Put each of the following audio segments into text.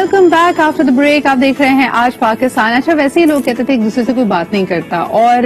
Welcome back after the break. आप देख रहे हैं आज पाकिस्तान। अच्छा, वैसे ही लोग कहते थे एक दूसरे से कोई बात नहीं करता, और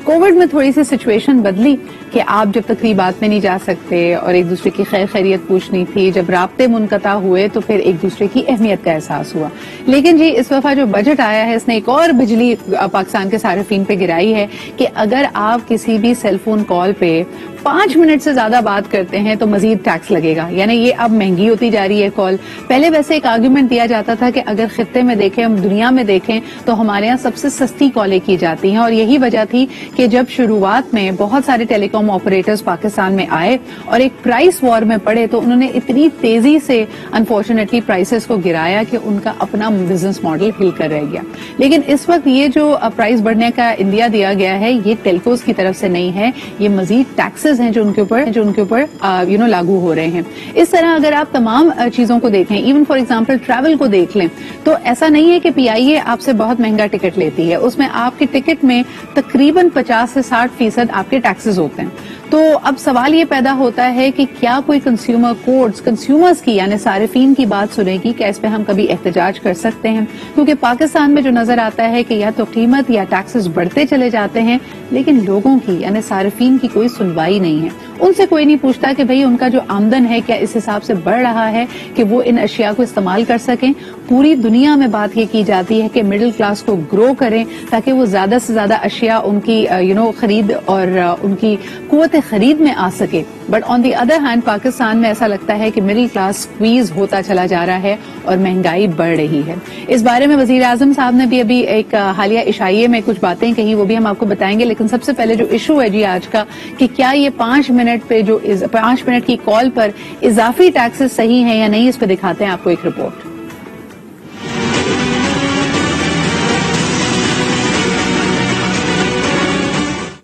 कोविड में थोड़ी सी सिचुएशन बदली कि आप जब तकरीबात में नहीं जा सकते और एक दूसरे की खैर खैरियत पूछनी थी, जब राब्ते मुनक़ता हुए तो फिर एक दूसरे की अहमियत का एहसास हुआ। लेकिन जी इस दफा जो बजट आया है इसने एक और बिजली पाकिस्तान के सारिफीन पे गिराई है कि अगर आप किसी भी सेलफोन कॉल पे 5 मिनट से ज्यादा बात करते हैं तो मजीद टैक्स लगेगा। यानी ये अब महंगी होती जा रही है कॉल। पहले वैसे एक आर्ग्यूमेंट दिया जाता था कि अगर खित्ते में देखें, हम दुनिया में देखें तो हमारे यहाँ सबसे सस्ती कॉलें की जाती हैं, और यही वजह थी कि जब शुरुआत में बहुत सारे टेलीकॉम ऑपरेटर्स पाकिस्तान में आए और एक प्राइस वॉर में पड़े तो उन्होंने इतनी तेजी से अनफॉर्चुनेटली प्राइसेस को गिराया कि उनका अपना बिजनेस मॉडल हिल कर रह गया। लेकिन इस वक्त ये जो प्राइस बढ़ने का इंदिया दिया गया है ये टेलकोस की तरफ से नहीं है, ये मजीद टैक्सेस हैं जो उनके ऊपर लागू हो रहे हैं। इस तरह अगर आप तमाम चीजों को देखें, इवन फॉर एग्जांपल ट्रैवल को देख लें, तो ऐसा नहीं है कि पीआईए आपसे बहुत महंगा टिकट लेती है। उसमें आपके टिकट में तकरीबन 50 से 60% आपके टैक्सेस होते हैं। तो अब सवाल ये पैदा होता है कि क्या कोई कंज्यूमर कोर्ट्स कंज्यूमर्स की यानी सारिफीन की बात सुनेगी? क्या इस पे हम कभी एहतजाज कर सकते हैं? क्योंकि पाकिस्तान में जो नजर आता है कि या तो कीमत या टैक्सेस बढ़ते चले जाते हैं, लेकिन लोगों की यानी सारिफीन की कोई सुनवाई नहीं है। उनसे कोई नहीं पूछता कि भाई उनका जो आमदन है क्या इस हिसाब से बढ़ रहा है कि वो इन अशिया को इस्तेमाल कर सकें। पूरी दुनिया में बात ये की जाती है कि मिडिल क्लास को ग्रो करें ताकि वो ज्यादा से ज्यादा अशिया उनकी खरीद और उनकी कुव्वत खरीद में आ सके। But on the other hand Pakistan में ऐसा लगता है कि मिडिल क्लास स्क्वीज होता चला जा रहा है और महंगाई बढ़ रही है। इस बारे में वजीर आजम साहब ने भी अभी एक हालिया इशाइये में कुछ बातें कही, वो भी हम आपको बताएंगे। लेकिन सबसे पहले जो इशू है जी आज का कि क्या ये 5 मिनट पे जो 5 मिनट की कॉल पर इजाफी टैक्सेस सही है या नहीं, इस पर दिखाते हैं आपको एक रिपोर्ट।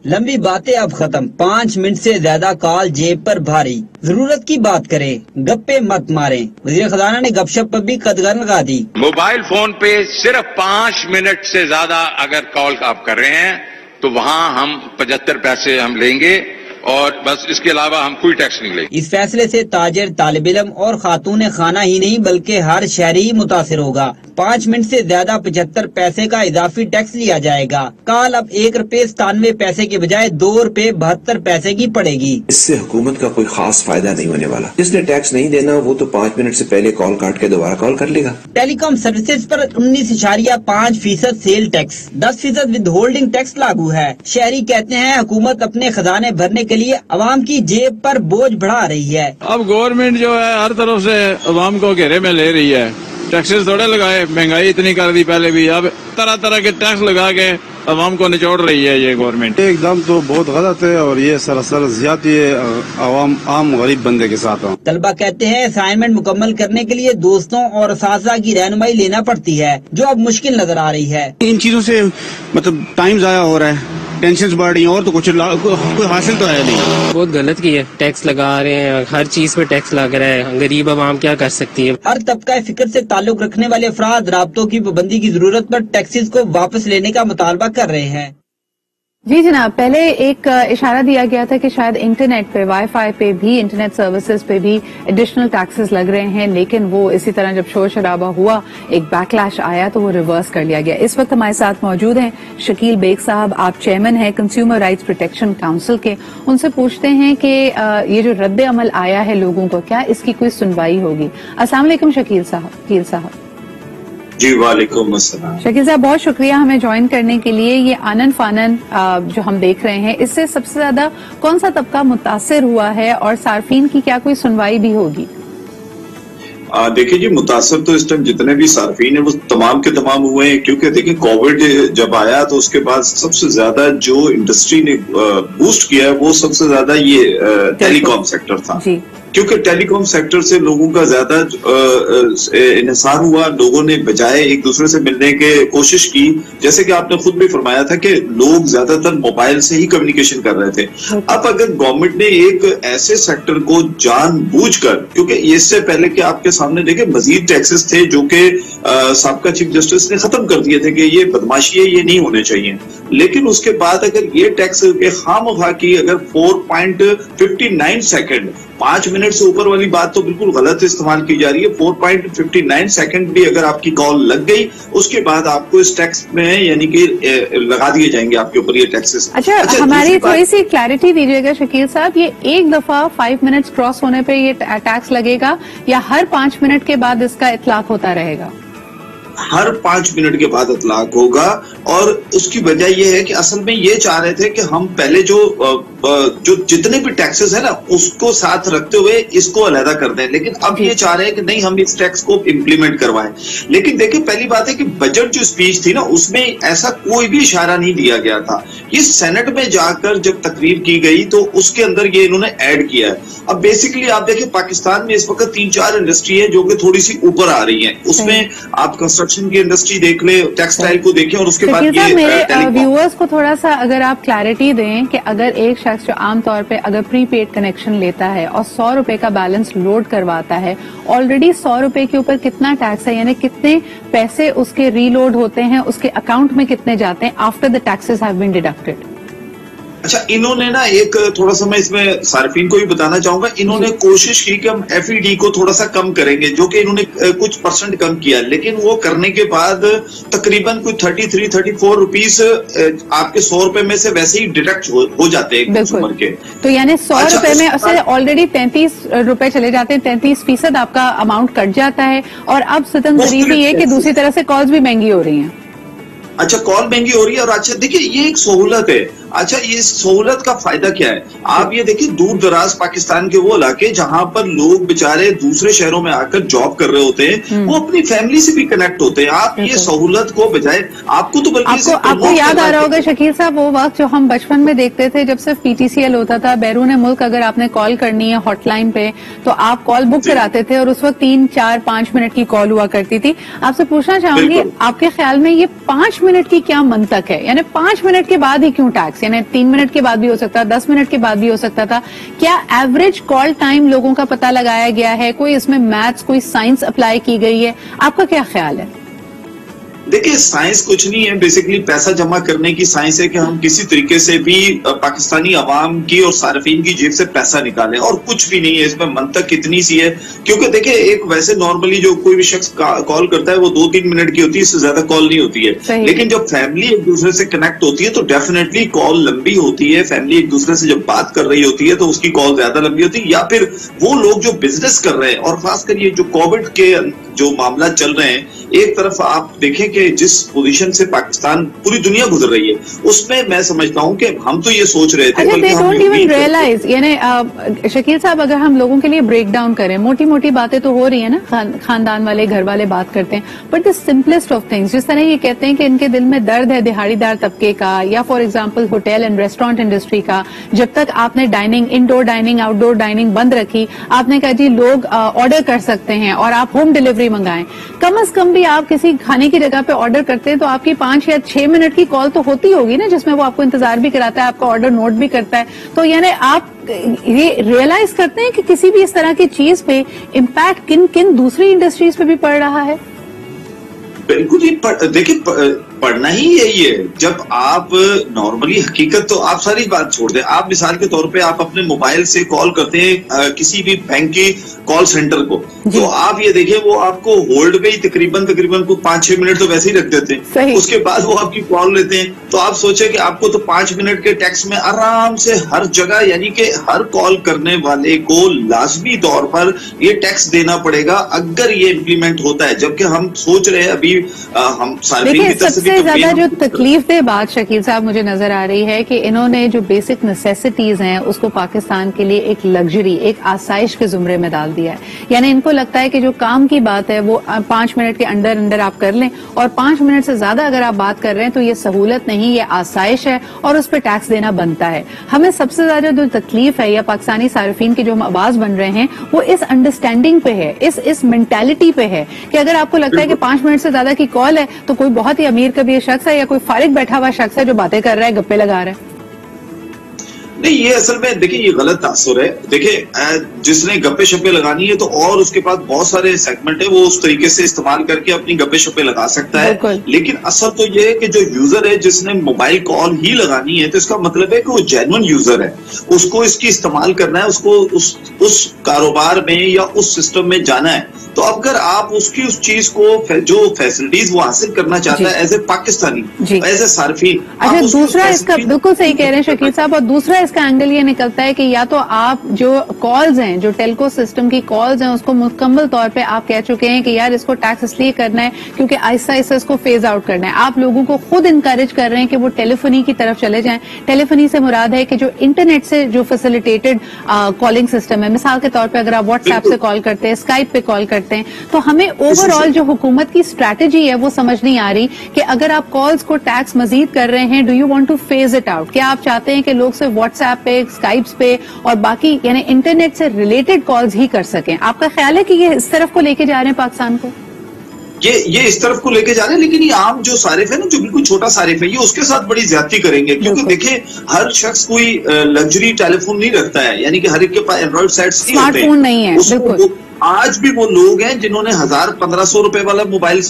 लंबी बातें अब खत्म, 5 मिनट से ज्यादा कॉल जेब पर भारी, जरूरत की बात करें, गप्पे मत मारें। वज़ीर खजाना ने गपशप पर भी कदगन लगा दी। मोबाइल फोन पे सिर्फ 5 मिनट से ज्यादा अगर कॉल आप कर रहे हैं तो वहाँ हम 75 पैसे हम लेंगे और बस, इसके अलावा हम कोई टैक्स नहीं लेंगे। इस फैसले से ताजिर, तालिब इल्म और खातून खाना ही नहीं बल्कि हर शहरी ही मुतासिर होगा। 5 मिनट से ज्यादा 75 पैसे का इजाफी टैक्स लिया जाएगा। कॉल अब 1 रुपए 97 पैसे के बजाय 2 रुपए 72 पैसे की पड़ेगी। इससे हुकूमत का कोई खास फायदा नहीं होने वाला। जिसने टैक्स नहीं देना वो तो 5 मिनट से पहले कॉल काट के दोबारा कॉल कर लेगा। टेलीकॉम सर्विसेज पर 19.5% sale tax, 10% with holding tax लागू है। शहरी कहते हैं हुकूमत अपने खजाने भरने के लिए अवाम की जेब पर बोझ बढ़ा रही है। अब गवर्नमेंट जो है हर तरफ से अवाम को घेरे में ले रही है। टैक्सेस थोड़े लगाए, महंगाई इतनी कर दी पहले भी, अब तरह तरह के टैक्स लगा के अवाम को निचोड़ रही है ये गवर्नमेंट। एकदम तो बहुत गलत है और ये सरासर ज्यादती है अवाम आम गरीब बंदे के साथ। तलबा कहते हैं असाइनमेंट मुकम्मल करने के लिए दोस्तों और असातिज़ा की रहनुमाई लेना पड़ती है, जो अब मुश्किल नजर आ रही है। इन चीजों से मतलब टाइम जाया हो रहा है, टेंशन बढ़ रही है और तो कोई हासिल तो है नहीं। बहुत गलत की है, टैक्स लगा रहे हैं, हर चीज पे टैक्स लग रहा है, गरीब आवाम क्या कर सकती है। हर तबका फिक्र से ताल्लुक रखने वाले अफराद राब्तों की पाबंदी की जरूरत पर टैक्सेस को वापस लेने का मुतालबा कर रहे हैं। जी जनाब, पहले एक इशारा दिया गया था कि शायद इंटरनेट पे, वाईफाई पे भी, इंटरनेट सर्विसेज पे भी एडिशनल टैक्सेस लग रहे हैं, लेकिन वो इसी तरह जब शोर शराबा हुआ, एक बैकलैश आया तो वो रिवर्स कर लिया गया। इस वक्त हमारे साथ मौजूद हैं शकील बेग साहब, आप चेयरमैन हैं कंज्यूमर राइट्स प्रोटेक्शन काउंसिल के। उनसे पूछते हैं कि ये जो रद्द अमल आया है लोगों को, क्या इसकी कोई सुनवाई होगी? अस्सलाम वालेकुम शकील साहब। जी वालेकुम अस्सलाम। शकील साहब, बहुत शुक्रिया हमें ज्वाइन करने के लिए। ये आनन फानन जो हम देख रहे हैं, इससे सबसे ज्यादा कौन सा तबका मुतासिर हुआ है और सार्फिन की क्या कोई सुनवाई भी होगी? देखिए जी, मुतासर तो इस टाइम जितने भी सार्फिन है वो तमाम के तमाम हुए हैं, क्योंकि देखिए कोविड जब आया तो उसके बाद सबसे ज्यादा जो इंडस्ट्री ने बूस्ट किया है वो सबसे ज्यादा ये टेलीकॉम सेक्टर था। क्योंकि टेलीकॉम सेक्टर से लोगों का ज्यादा इन्हिसार हुआ, लोगों ने बजाय एक दूसरे से मिलने की कोशिश की। जैसे कि आपने खुद भी फरमाया था कि लोग ज्यादातर मोबाइल से ही कम्युनिकेशन कर रहे थे। अब अगर गवर्नमेंट ने एक ऐसे सेक्टर को जानबूझकर, क्योंकि इससे पहले कि आपके सामने देखे मजीद टैक्सेस थे जो कि साबका चीफ जस्टिस ने खत्म कर दिए थे कि ये बदमाशी है, ये नहीं होने चाहिए, लेकिन उसके बाद अगर ये टैक्स के खामखा की अगर 4.59 सेकंड 5 मिनट मिनट से ऊपर वाली बात तो बिल्कुल गलत इस्तेमाल की जा रही है। 4.59 सेकंड भी अगर आपकी कॉल लग गई, उसके बाद आपको इस टैक्स में यानी कि लगा दिए जाएंगे आपके ऊपर ये टैक्सेस। अच्छा, हमारी थोड़ी सी क्लैरिटी दीजिएगा शकील साहब, ये एक दफा 5 मिनट्स क्रॉस होने पे ये टैक्स लगेगा या हर 5 मिनट के बाद इसका इतलाक होता रहेगा? हर 5 मिनट के बाद इतलाक होगा, और उसकी वजह यह है कि असल में ये चाह रहे थे कि हम पहले जो जितने भी टैक्सेस है ना उसको साथ रखते हुए इसको अलहदा कर दें, लेकिन अब ये चाह रहे हैं कि नहीं हम इस टैक्स को इम्प्लीमेंट करवाएं। लेकिन देखिए पहली बात है कि बजट जो स्पीच थी ना उसमें ऐसा कोई भी इशारा नहीं दिया गया था। ये सेनेट में जाकर जब तकरीर की गई तो उसके अंदर ये इन्होंने ऐड किया है। अब बेसिकली आप देखिए पाकिस्तान में इस वक्त 3-4 इंडस्ट्री है जो कि थोड़ी सी ऊपर आ रही है, उसमें आप कंस्ट्रक्शन की इंडस्ट्री देख ले, टेक्सटाइल को देखें, और उसके बाद मेरे व्यूअर्स को थोड़ा सा अगर आप क्लैरिटी दें कि अगर एक शख्स जो आमतौर पे अगर प्रीपेड कनेक्शन लेता है और 100 रुपए का बैलेंस लोड करवाता है, ऑलरेडी 100 रुपए के ऊपर कितना टैक्स है, यानी कितने पैसे उसके रीलोड होते हैं, उसके अकाउंट में कितने जाते हैं after the taxes have been deducted? अच्छा, इन्होंने ना एक थोड़ा सा मैं इसमें सार्फिन को भी बताना चाहूंगा, इन्होंने कोशिश की कि हम FED को थोड़ा सा कम करेंगे, जो कि इन्होंने कुछ परसेंट कम किया, लेकिन वो करने के बाद तकरीबन कुछ 33-34 रुपीस आपके 100 रुपए में से वैसे ही डिडक्ट हो जाते हैं कंज्यूमर के। तो यानी 100 रुपए में उससे ऑलरेडी 33 रुपए चले जाते हैं, 33% आपका अमाउंट कट जाता है। और अब सितम गरीबी है कि दूसरी तरह से कॉल्स भी महंगी हो रही हैं। अच्छा, कॉल महंगी हो रही है, और अच्छा देखिए ये एक सहूलत है। अच्छा, ये सहूलत का फायदा क्या है? आप ये देखिए दूर दराज पाकिस्तान के वो इलाके जहां पर लोग बेचारे दूसरे शहरों में आकर जॉब कर रहे होते हैं, वो अपनी फैमिली से भी कनेक्ट होते हैं। आप ये सहूलत को बजाय आपको तो बल्कि आपको याद आ रहा होगा शकील साहब वो वक्त जो हम बचपन में देखते थे जब सिर्फ PTCL होता था, बैरून मुल्क अगर आपने कॉल करनी है हॉटलाइन पे तो आप कॉल बुक कराते थे और उस वक्त 3, 4, 5 मिनट की कॉल हुआ करती थी। आपसे पूछना चाहूंगी आपके ख्याल में ये 5 मिनट की क्या मंतक है, यानी 5 मिनट के बाद ही क्यों टैक्स, यानी 3 मिनट के बाद भी हो सकता था, 10 मिनट के बाद भी हो सकता था? क्या एवरेज कॉल टाइम लोगों का पता लगाया गया है? कोई इसमें मैथ्स, कोई साइंस अप्लाई की गई है? आपका क्या ख्याल है? देखिए साइंस कुछ नहीं है, बेसिकली पैसा जमा करने की साइंस है कि हम किसी तरीके से भी पाकिस्तानी अवाम की और सार्फिन की जेब से पैसा निकालें, और कुछ भी नहीं है इसमें। मंतक कितनी सी है, क्योंकि देखिए एक वैसे नॉर्मली जो कोई भी शख्स कॉल करता है वो 2-3 मिनट की होती है, इससे ज्यादा कॉल नहीं होती है। लेकिन जब फैमिली एक दूसरे से कनेक्ट होती है तो डेफिनेटली कॉल लंबी होती है। फैमिली एक दूसरे से जब बात कर रही होती है तो उसकी कॉल ज्यादा लंबी होती है। या फिर वो लोग जो बिजनेस कर रहे हैं, और खासकर ये जो कोविड के जो मामला चल रहे हैं, एक तरफ आप देखें कि जिस पोजीशन से पाकिस्तान पूरी दुनिया गुजर रही है, उसमें मैं समझता हूं कि हम तो ये सोच रहे थे, दे डोंट इवन रियलाइज, यानी शकील साहब अगर हम लोगों के लिए ब्रेक डाउन करें, मोटी मोटी बातें तो हो रही है ना, खानदान वाले घर वाले बात करते हैं, but the simplest of things, जिस तरह ये कहते हैं कि इनके दिल में दर्द है दिहाड़ीदार तबके का, या for example hotel and restaurant industry का, जब तक आपने dining, indoor dining, outdoor dining बंद रखी, आपने कहा जी लोग ऑर्डर कर सकते हैं और आप होम डिलीवरी मंगाएं, कम अज कम भी आप किसी खाने की जगह पे ऑर्डर करते हैं तो आपकी 5 या 6 मिनट की कॉल तो होती होगी ना, जिसमें वो आपको इंतजार भी कराता है, आपका ऑर्डर नोट भी करता है। तो यानी आप ये रियलाइज करते हैं कि किसी भी इस तरह की चीज पे इम्पैक्ट किन किन दूसरी इंडस्ट्रीज पे भी पड़ रहा है? बिल्कुल ही देखिए पढ़ना ही यही है। जब आप नॉर्मली हकीकत तो आप सारी बात छोड़ दें, आप मिसाल के तौर पे आप अपने मोबाइल से कॉल करते हैं किसी भी बैंक की कॉल सेंटर को, तो आप ये देखिए वो आपको होल्ड पे ही तकरीबन को 5-6 मिनट तो वैसे ही रख देते हैं, उसके बाद वो आपकी कॉल लेते हैं। तो आप सोचे कि आपको तो 5 मिनट के टैक्स में आराम से हर जगह, यानी कि हर कॉल करने वाले को लाजमी तौर पर ये टैक्स देना पड़ेगा अगर ये इम्प्लीमेंट होता है। जबकि हम सोच रहे हैं अभी हम सार्फिन की तरफ से सबसे ज्यादा जो तकलीफ दे बात शकील साहब मुझे नजर आ रही है कि इन्होंने जो बेसिक नेसेसिटीज हैं उसको पाकिस्तान के लिए एक लग्जरी, एक आसाइश के जुमरे में डाल दिया है। यानी इनको लगता है कि जो काम की बात है वो 5 मिनट के अंदर आप कर लें, और 5 मिनट से ज्यादा अगर आप बात कर रहे हैं तो ये सहूलत नहीं, ये आसाइश है और उस पर टैक्स देना बनता है। हमें सबसे ज्यादा जो तकलीफ है या पाकिस्तानी सार्फिन की जो हम आवाज बन रहे हैं वो इस अंडरस्टैंडिंग पे है, इस मेंटालिटी पे है कि अगर आपको लगता है कि 5 मिनट से ज्यादा की कॉल है तो कोई बहुत ही अमीर कभी शख्स है या कोई फारिग बैठा हुआ शख्स है जो बातें कर रहा है, गप्पे लगा रहा है। نہیں یہ اصل میں دیکھیں یہ غلط تاثر ہے. دیکھیں جس نے گپے شپے لگانی ہے تو اور اس کے پاس بہت سارے سیگمنٹ ہے وہ اس طریقے سے استعمال کر کے اپنی گپے شپے لگا سکتا ہے. لیکن اصل تو یہ ہے کہ جو یوزر ہے جس نے موبائل کال ہی لگانی ہے تو اس کا مطلب ہے کہ وہ جینون یوزر ہے, اس کو اس کی استعمال کرنا ہے, اس کو اس کاروبار میں یا اس سسٹم میں جانا ہے. تو اگر آپ اس کی اس چیز کو جو فیسلٹیز وہ حاصل کرنا چاہتا ہے as a Pakistani, as a صارفین. اچھا دوسرا اس کا بالکل صحیح کہہ رہے ہیں شکیل صاحب, اور دوسرا اس کا اینگل یہ نکلتا ہے کہ یا تو آپ جو کالز ہیں جو ٹیلکو سسٹم کی کالز ہیں اس کو مکمل طور پہ آپ کہہ چکے ہیں کہ یار اس کو ٹیکس اس لیے کرنا ہے کیونکہ آہستہ آہستہ اس کو فیز آؤٹ کرنا ہے. آپ لوگوں کو خود انکریج کر رہے ہیں کہ وہ ٹیلی فونی کی طرف چلے جائیں. ٹیلی فونی سے مراد ہے کہ جو انٹرنیٹ سے جو فیسیلیٹیٹڈ کالنگ سسٹم ہے, مثال کے طور پہ اگر آپ واٹس ایپ سے کال کرتے ہیں, اسکائپ پہ کال کرتے ہیں, تو ہمیں اوور آل جو حکومت کی اسٹریٹجی ہے وہ سمجھ نہیں آ رہی کہ اگر آپ کالز کو ٹیکس مزید کر رہے ہیں, do you want to phase it out? کیا آپ چاہتے ہیں کہ لوگ صرف واٹس ایپ پہ, اسکائپس پہ اور باقی یعنی انٹرنیٹ سے ریلیٹڈ کالز ہی کر سکیں؟ آپ کا خیال ہے کہ یہ اس طرف کو لے کے جا رہے ہیں پاکستان کو؟ یہ اس طرف کو لے کے جا رہے ہیں, لیکن یہ عام جو صارف ہے نا, جو بالکل چھوٹا صارف ہے, یہ اس کے ساتھ بڑی زیادتی کریں گے. کیونکہ دیکھیں ہر شخص کوئی لگژری ٹیلی فون نہیں رکھتا ہے, یعنی کہ ہر ایک کے پاس اینڈرائڈ سیٹس نہیں ہوتے, اسمارٹ فون نہیں ہے. بالکل آج بھی وہ لوگ ہیں جنہوں نے 1000-1500 روپے والا موبائل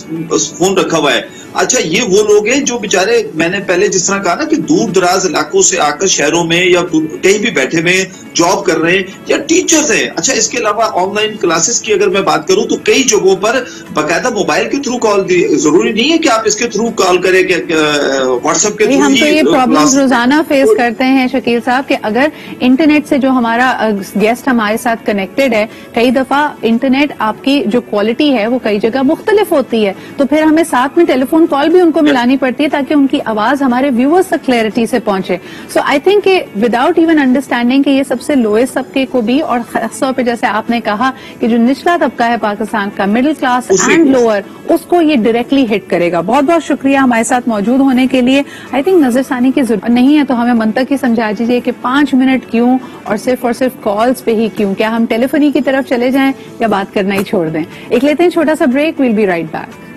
فون رکھا ہوا ہے. اچھا یہ وہ لوگ ہیں جو بےچارے, میں نے پہلے جس طرح کہا نا کہ دور دراز علاقوں سے آ کر شہروں میں یا کہیں بھی بیٹھے ہوئے جاب کر رہے ہیں یا ٹیچرز ہیں. اچھا اس کے علاوہ آن لائن کلاسز کی اگر میں بات کروں تو کئی جگہوں پر باقاعدہ موبائل کے تھرو کال دی, ضروری نہیں ہے کہ آپ اس کے تھرو کال کریں کہ واٹس ایپ کے تھرو. ہم تو یہ پرابلمز روزانہ فیس کرتے ہیں شکیل صاحب کہ اگر انٹرنیٹ سے جو ہمارا گیسٹ ہمارے ساتھ کنیکٹڈ ہے, کئی دفعہ انٹرنیٹ آپ کی جو کوالٹی ہے وہ کئی جگہ مختلف ہوتی ہے, تو پھر ہمیں ساتھ میں ٹیلی فون کال بھی ان کو ملانی پڑتی ہے تاکہ ان کی آواز ہمارے ویورز تک کلیئرٹی سے پہنچے. سو آئی تھنک کہ وداؤٹ ایون انڈرسٹینڈنگ کہ یہ سب سے لوئسٹ طبقے کو بھی, اور خاص طور پہ جیسے آپ نے کہا کہ جو نچلا طبقہ ہے پاکستان کا, مڈل کلاس اینڈ لوور, اس کو یہ ڈائریکٹلی ہٹ کرے گا. بہت بہت شکریہ ہمارے ساتھ موجود ہونے کے لیے. آئی تھنک نظر ثانی کی ضرورت نہیں ہے تو ہمیں منطق ہی سمجھا دیجیے کہ 5 منٹ کیوں اور صرف کالز پہ ہی کیوں؟ کیا ہم ٹیلی فونی کی طرف چلے جائیں یا بات کرنا ہی چھوڑ دیں؟ ایک لیتے ہیں چھوٹا سا break, we'll be right back.